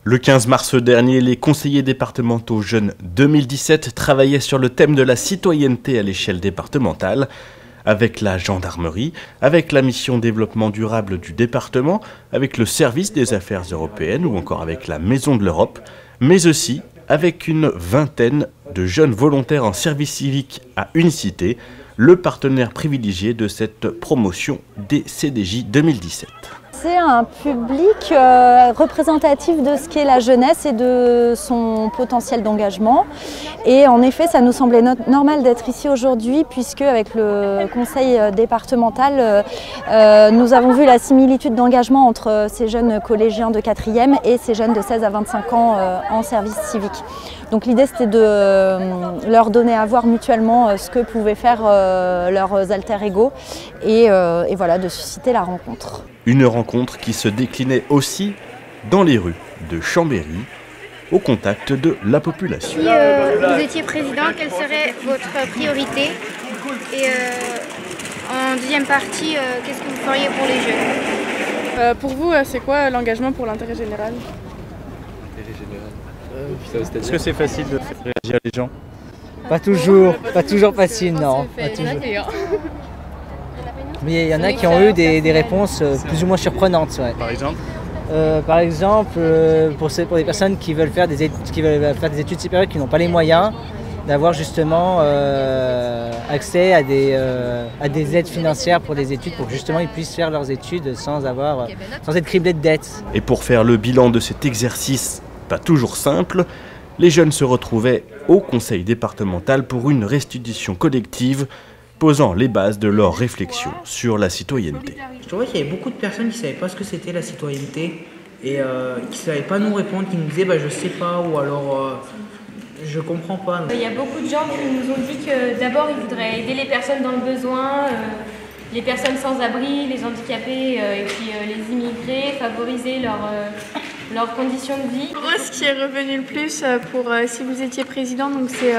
Le 15 mars dernier, les conseillers départementaux jeunes 2017 travaillaient sur le thème de la citoyenneté à l'échelle départementale, avec la gendarmerie, avec la mission développement durable du département, avec le service des affaires européennes ou encore avec la Maison de l'Europe, mais aussi avec une vingtaine de jeunes volontaires en service civique à Unicité, le partenaire privilégié de cette promotion des CDJ 2017. C'est un public représentatif de ce qu'est la jeunesse et de son potentiel d'engagement. Et en effet, ça nous semblait normal d'être ici aujourd'hui puisque avec le conseil départemental, nous avons vu la similitude d'engagement entre ces jeunes collégiens de 4e et ces jeunes de 16 à 25 ans en service civique. Donc l'idée c'était de leur donner à voir mutuellement ce que pouvaient faire leurs alter-ego et voilà, de susciter la rencontre. Une rencontre qui se déclinait aussi dans les rues de Chambéry, au contact de la population. Si vous étiez président, quelle serait votre priorité? Et en deuxième partie, qu'est-ce que vous feriez pour les jeunes? Pour vous, c'est quoi l'engagement pour l'intérêt général? Est-ce que c'est facile de faire réagir les gens? Pas toujours facile, non. Pas toujours. Mais il y en a qui ont eu des réponses plus ou moins surprenantes. Ouais. Par exemple Pour des personnes qui veulent faire des études supérieures, qui n'ont pas les moyens d'avoir justement accès à des aides financières pour des études, pour que justement ils puissent faire leurs études sans être criblés de dettes. Et pour faire le bilan de cet exercice pas toujours simple, les jeunes se retrouvaient au conseil départemental pour une restitution collective posant les bases de leur réflexion sur la citoyenneté. Je trouvais qu'il y avait beaucoup de personnes qui ne savaient pas ce que c'était la citoyenneté et qui ne savaient pas nous répondre, qui nous disaient je sais pas ou alors je comprends pas. Il y a beaucoup de gens qui nous ont dit que d'abord ils voudraient aider les personnes dans le besoin, les personnes sans abri, les handicapés et puis les immigrés, favoriser leurs conditions de vie. Moi, ce qui est revenu le plus pour si vous étiez président, donc c'est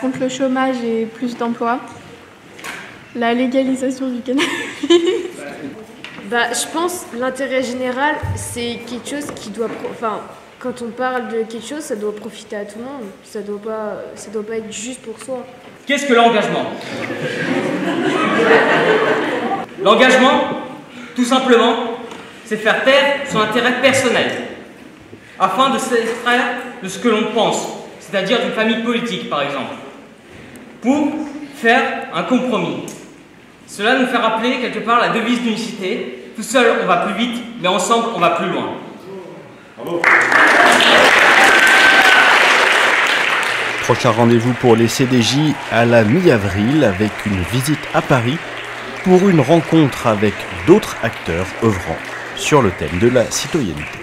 contre le chômage et plus d'emplois. La légalisation du cannabis. Je pense que l'intérêt général, c'est quelque chose qui doit... quand on parle de quelque chose, ça doit profiter à tout le monde. Ça doit pas être juste pour soi. Qu'est-ce que l'engagement? L'engagement, tout simplement, c'est faire taire son intérêt personnel, afin de s'extraire de ce que l'on pense, c'est-à-dire d'une famille politique, par exemple, pour faire un compromis. Cela nous fait rappeler quelque part la devise d'Unicité. Tout seul, on va plus vite, mais ensemble, on va plus loin. Bravo. Prochain rendez-vous pour les CDJ à la mi-avril avec une visite à Paris pour une rencontre avec d'autres acteurs œuvrant sur le thème de la citoyenneté.